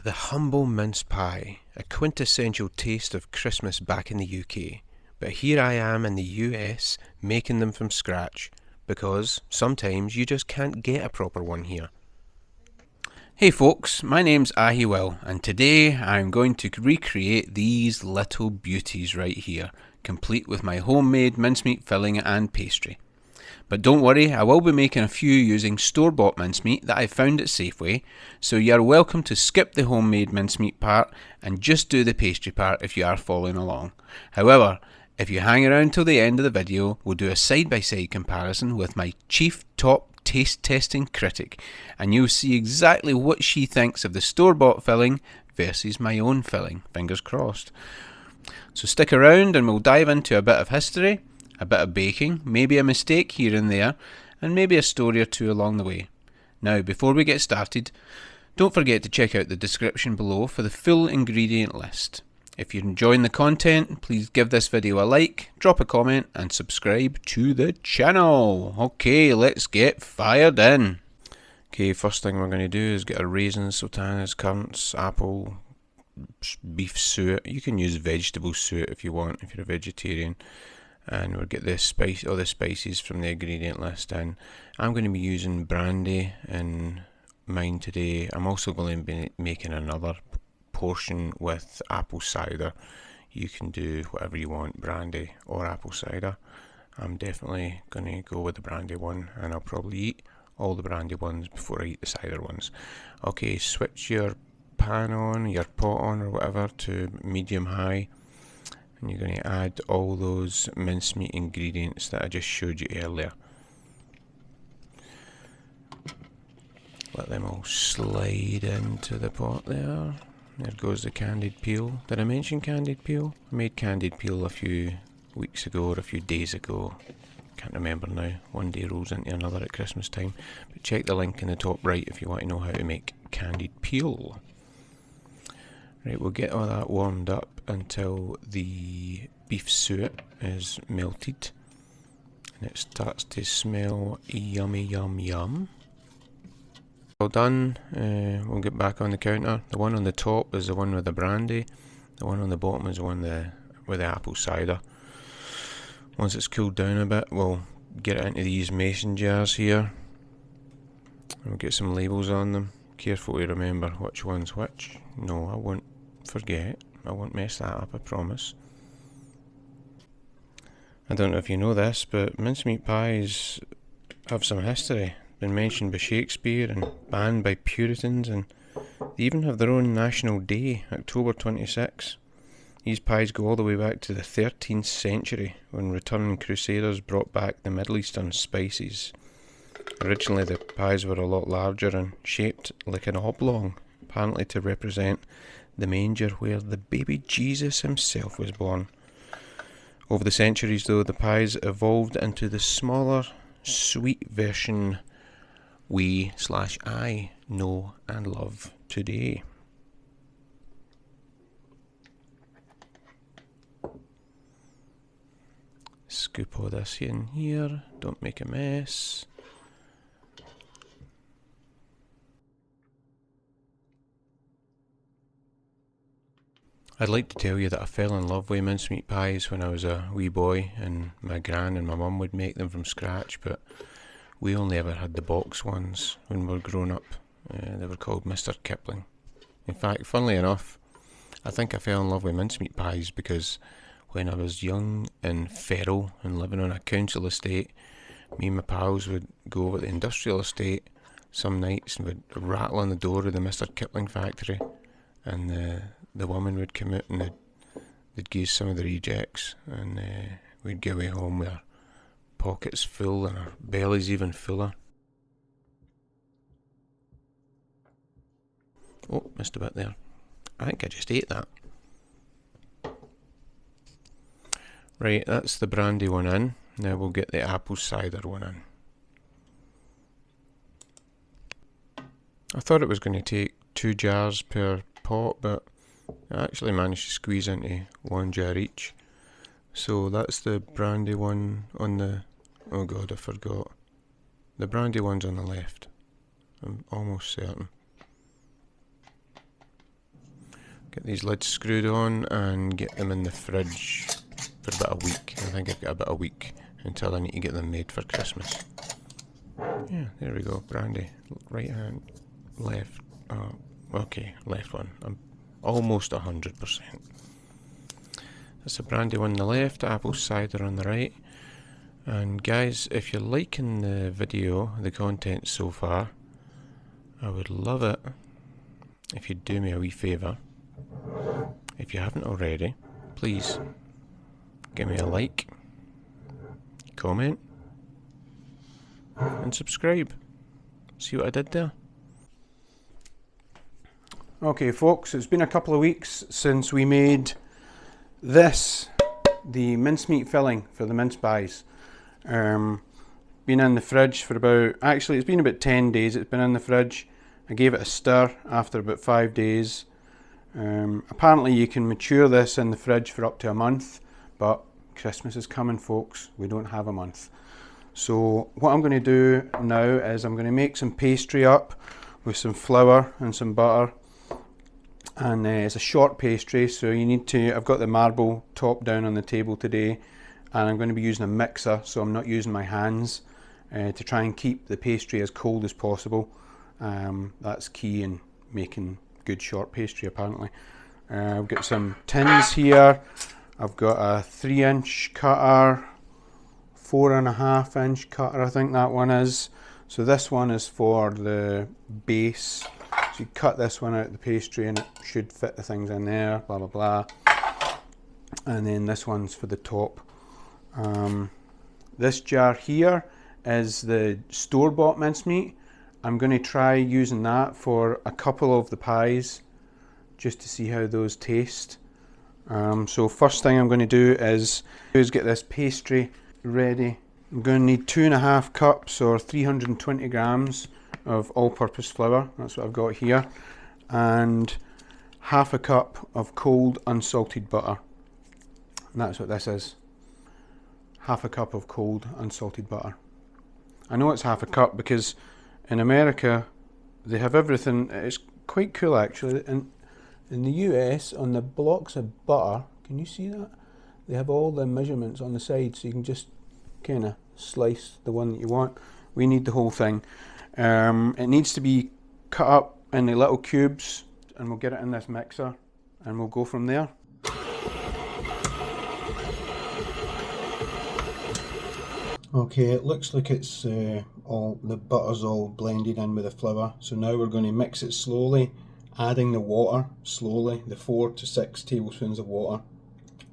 The humble mince pie, a quintessential taste of Christmas back in the UK. But here I am in the US making them from scratch, because sometimes you just can't get a proper one here. Hey folks, my name's AyeHe-Will, and today I'm going to recreate these little beauties right here, complete with my homemade mincemeat filling and pastry. But don't worry, I will be making a few using store-bought mincemeat that I found at Safeway, so you are welcome to skip the homemade mincemeat part and just do the pastry part if you are following along. However, if you hang around till the end of the video, we'll do a side-by-side comparison with my chief top taste testing critic, and you'll see exactly what she thinks of the store-bought filling versus my own filling, fingers crossed. So stick around and we'll dive into a bit of history, a bit of baking, maybe a mistake here and there, and maybe a story or two along the way. Now, before we get started, don't forget to check out the description below for the full ingredient list. If you're enjoying the content, please give this video a like, drop a comment, and subscribe to the channel. Okay, let's get fired in. Okay, first thing we're going to do is get our raisins, sultanas, currants, apple, beef suet. You can use vegetable suet if you want, if you're a vegetarian. And we'll get all the spices from the ingredient list in. I'm going to be using brandy in mine today. I'm also going to be making another portion with apple cider. You can do whatever you want, brandy or apple cider. I'm definitely going to go with the brandy one, and I'll probably eat all the brandy ones before I eat the cider ones. Okay, switch your pan on, your pot on or whatever to medium high. And you're going to add all those mincemeat ingredients that I just showed you earlier. Let them all slide into the pot there. There goes the candied peel. Did I mention candied peel? I made candied peel a few weeks ago or a few days ago. Can't remember now. One day rolls into another at Christmas time. But check the link in the top right if you want to know how to make candied peel. Right, we'll get all that warmed up until the beef suet is melted and it starts to smell yummy yum yum. All done, we'll get back on the counter. The one on the top is the one with the brandy, the one on the bottom is the one with the apple cider. Once it's cooled down a bit, we'll get it into these mason jars here and we'll get some labels on them. Careful to remember which one's which. No, I won't forget. I won't mess that up, I promise. I don't know if you know this, but mincemeat pies have some history. Been mentioned by Shakespeare and banned by Puritans, and they even have their own national day, October 26. These pies go all the way back to the 13th century, when returning crusaders brought back the Middle Eastern spices. Originally the pies were a lot larger and shaped like an oblong, apparently to represent the manger where the baby Jesus himself was born. Over the centuries though, the pies evolved into the smaller, sweet version I know and love today. Scoop all this in here, don't make a mess. I'd like to tell you that I fell in love with mincemeat pies when I was a wee boy, and my gran and my mum would make them from scratch, but we only ever had the box ones when we were growing up. They were called Mr. Kipling. In fact, funnily enough, I think I fell in love with mincemeat pies because when I was young and feral and living on a council estate, me and my pals would go over to the industrial estate some nights and would rattle on the door of the Mr. Kipling factory, and the woman would come out and they'd give some of the rejects, and we'd go away home with our pockets full and our bellies even fuller. Oh, missed a bit there. I think I just ate that. Right, that's the brandy one in. Now we'll get the apple cider one in. I thought it was going to take 2 jars per pot, but I actually managed to squeeze into 1 jar each. So that's the brandy one on the... oh god, I forgot. The brandy one's on the left. I'm almost certain. Get these lids screwed on and get them in the fridge for about a week. I think I've got about a week until I need to get them made for Christmas. Yeah, there we go. Brandy. Right hand, left. Okay, left one. I'm almost 100%. That's a brandy one on the left, apple cider on the right. And guys, if you're liking the video, the content so far, I would love it if you'd do me a wee favour. If you haven't already, please give me a like, comment, and subscribe. See what I did there? Okay folks, it's been a couple of weeks since we made this, the mincemeat filling for the mince pies. Been in the fridge for about, actually it's been about 10 days it's been in the fridge. I gave it a stir after about 5 days. Apparently you can mature this in the fridge for up to a month, but Christmas is coming folks, we don't have a month. So what I'm going to do now is I'm going to make some pastry up with some flour and some butter. And it's a short pastry, so you need to, I've got the marble top down on the table today, and I'm going to be using a mixer, so I'm not using my hands, to try and keep the pastry as cold as possible. That's key in making good short pastry apparently. I've got some tins here. I've got a 3-inch cutter, 4.5-inch cutter I think that one is. So this one is for the base. So you cut this one out of the pastry and it should fit the things in there, blah blah blah. And then this one's for the top. This jar here is the store-bought mincemeat. I'm going to try using that for a couple of the pies just to see how those taste. So first thing I'm going to do is get this pastry ready. I'm going to need 2.5 cups or 320 grams of all-purpose flour, that's what I've got here, and half a cup of cold unsalted butter. And that's what this is. Half a cup of cold unsalted butter. I know it's half a cup because in America they have everything. It's quite cool actually. In the US, on the blocks of butter, can you see that? They have all the measurements on the side, so you can just kind of slice the one that you want. We need the whole thing. It needs to be cut up in the little cubes, and we'll get it in this mixer and we'll go from there. Okay, it looks like it's all the butter's all blended in with the flour, so now we're going to mix it slowly, adding the water slowly, the 4 to 6 tablespoons of water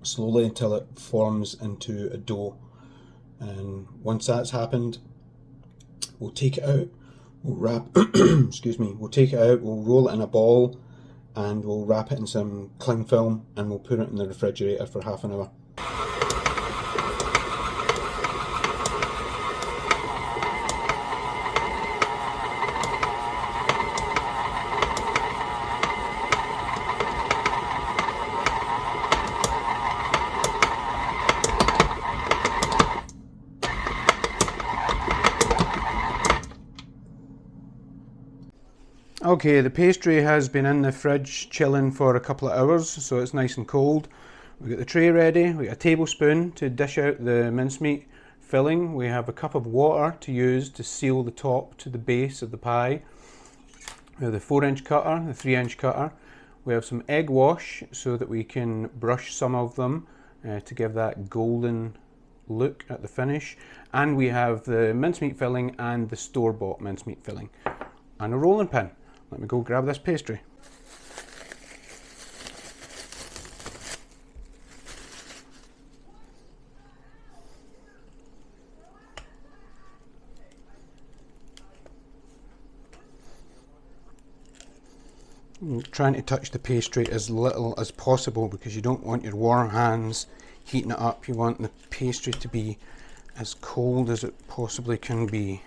slowly until it forms into a dough. And once that's happened, we'll take it out, we'll wrap excuse me, we'll take it out, we'll roll it in a ball and we'll wrap it in some cling film and we'll put it in the refrigerator for half an hour. Okay, the pastry has been in the fridge chilling for a couple of hours, so it's nice and cold. We've got the tray ready, we've got a tablespoon to dish out the mincemeat filling. We have a cup of water to use to seal the top to the base of the pie. We have the 4-inch cutter, the 3-inch cutter. We have some egg wash so that we can brush some of them to give that golden look at the finish. And we have the mincemeat filling and the store-bought mincemeat filling. And a rolling pin. Let me go grab this pastry. I'm trying to touch the pastry as little as possible because you don't want your warm hands heating it up. You want the pastry to be as cold as it possibly can be.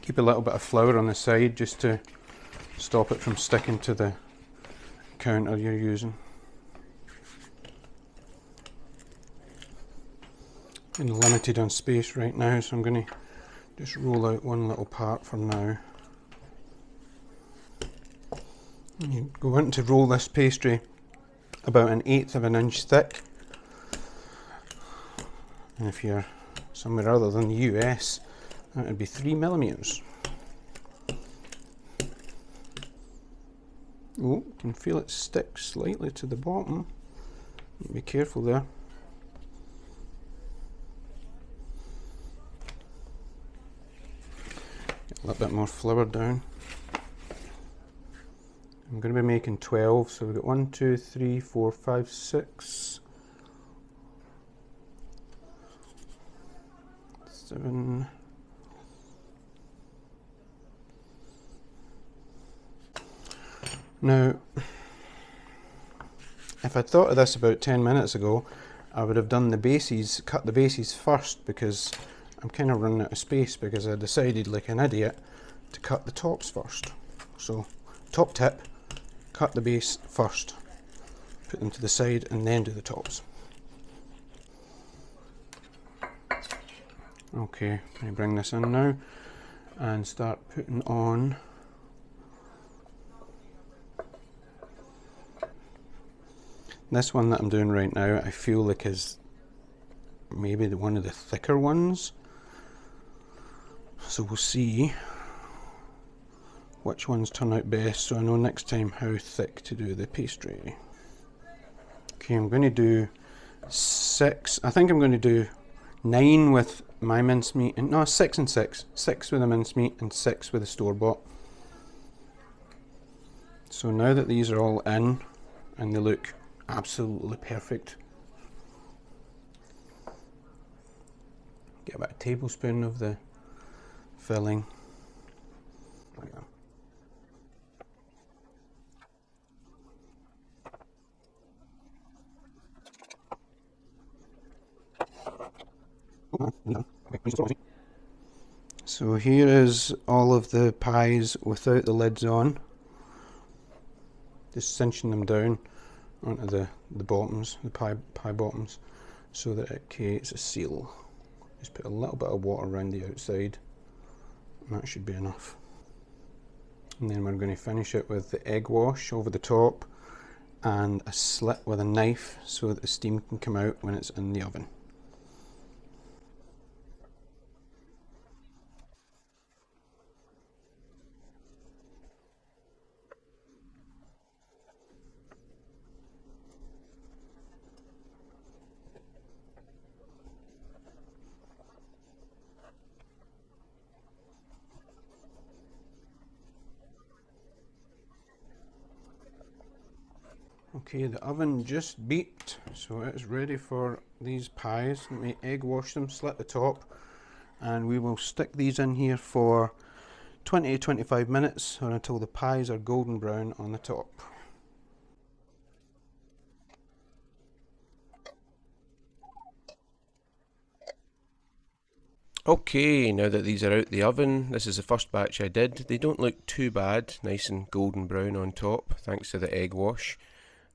Keep a little bit of flour on the side just to stop it from sticking to the counter you're using. I'm limited on space right now, so I'm going to just roll out one little part for now. You go in to roll this pastry about 1/8 of an inch thick. And if you're somewhere other than the US, that would be 3 millimeters. Oh, you can feel it stick slightly to the bottom. Be careful there. Get a little bit more flour down. I'm going to be making 12, so we've got 1, 2, 3, 4, 5, 6, 7. Now, if I'd thought of this about 10 minutes ago, I would have done the bases, cut the bases first, because I'm kind of running out of space, because I decided like an idiot to cut the tops first. So, top tip, cut the base first, put them to the side and then do the tops. Okay, I bring this in now and start putting on this one that I'm doing right now. I feel like is maybe one of the thicker ones, so we'll see which ones turn out best, so I know next time how thick to do the pastry. Okay, I'm going to do 6. I think I'm going to do 9 with my mincemeat, and no, 6 and 6. 6 with the mincemeat and 6 with the store-bought. So now that these are all in and they look absolutely perfect, get about a tablespoon of the filling. Like that. So here is all of the pies without the lids on. Just cinching them down onto the bottoms, the pie bottoms, so that it creates a seal. Just put a little bit of water around the outside, and that should be enough. And then we're going to finish it with the egg wash over the top and a slit with a knife so that the steam can come out when it's in the oven. Okay, the oven just beeped, so it's ready for these pies. Let me egg wash them, slit the top, and we will stick these in here for 20 to 25 minutes or until the pies are golden brown on the top. Okay, now that these are out the oven, this is the first batch I did. They don't look too bad, nice and golden brown on top, thanks to the egg wash.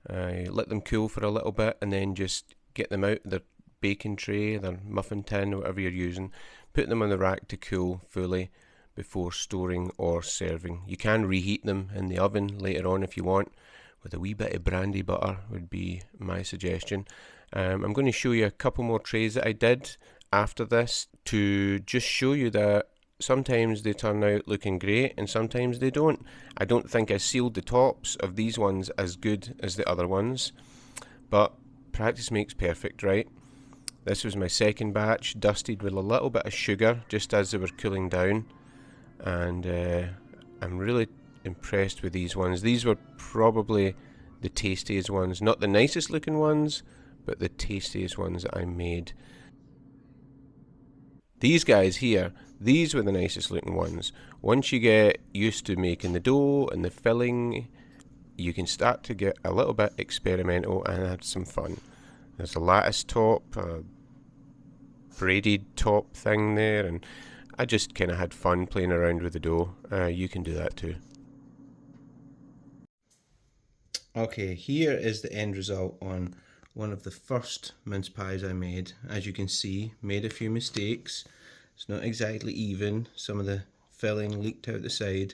I let them cool for a little bit and then just get them out their baking tray, their muffin tin, whatever you're using. Put them on the rack to cool fully before storing or serving. You can reheat them in the oven later on if you want, with a wee bit of brandy butter would be my suggestion. I'm going to show you a couple more trays that I did after this to just show you that sometimes they turn out looking great and sometimes they don't. I don't think I sealed the tops of these ones as good as the other ones, but practice makes perfect, right? This was my second batch, dusted with a little bit of sugar just as they were cooling down, and I'm really impressed with these ones. These were probably the tastiest ones, not the nicest looking ones, but the tastiest ones that I made. These guys here, these were the nicest looking ones. Once you get used to making the dough and the filling, you can start to get a little bit experimental and have some fun. There's a lattice top, a braided top thing there, and I just kind of had fun playing around with the dough. You can do that too. Okay, here is the end result on one of the first mince pies I made. As you can see, made a few mistakes. It's not exactly even. Some of the filling leaked out the side.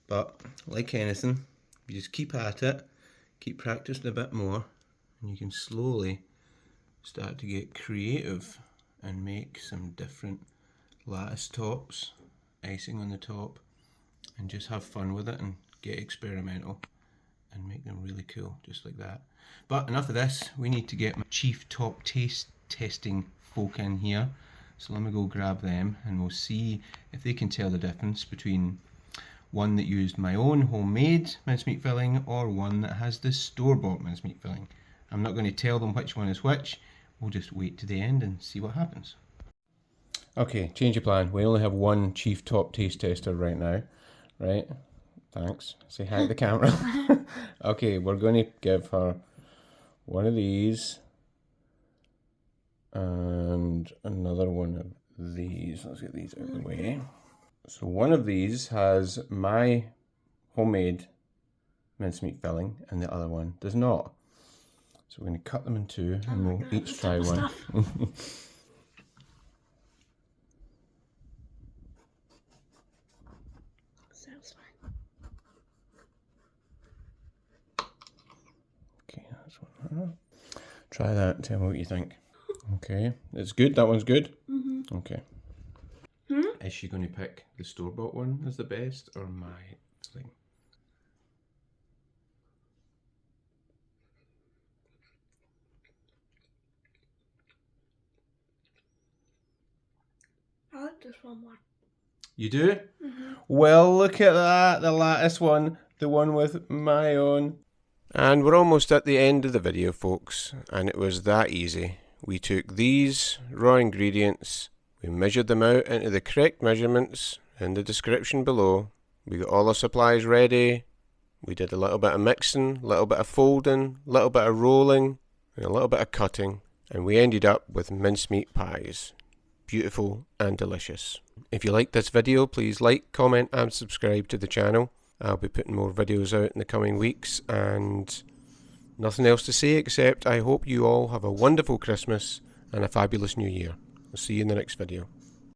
But like anything, You just keep at it, keep practicing a bit more, and you can slowly start to get creative and make some different lattice tops, icing on the top, and just have fun with it and get experimental and make them really cool, just like that. But enough of this, we need to get my chief top taste testing folk in here. So let me go grab them and we'll see if they can tell the difference between one that used my own homemade mincemeat filling or one that has the store-bought mincemeat filling. I'm not going to tell them which one is which, we'll just wait to the end and see what happens. Okay, change of plan. We only have one chief top taste tester right now, right? Thanks. Say hi to the camera. Okay, we're going to give her one of these and another one of these. Let's get these out of the way. So one of these has my homemade mincemeat filling and the other one does not. So we're going to cut them in two and we'll each try one. Okay, that's one. Try that and tell me what you think. Okay, it's good. That one's good? Mm-hmm. Okay. Is she going to pick the store-bought one as the best or my thing? I like this one more. You do? Mm-hmm. Well, look at that. The lattice one. The one with my own. And we're almost at the end of the video, folks. And it was that easy. We took these raw ingredients. We measured them out into the correct measurements in the description below. We got all our supplies ready. We did a little bit of mixing, a little bit of folding, a little bit of rolling, and a little bit of cutting. And we ended up with mincemeat pies. Beautiful and delicious. If you liked this video, please like, comment and subscribe to the channel. I'll be putting more videos out in the coming weeks and nothing else to say except I hope you all have a wonderful Christmas and a fabulous New Year. I'll see you in the next video.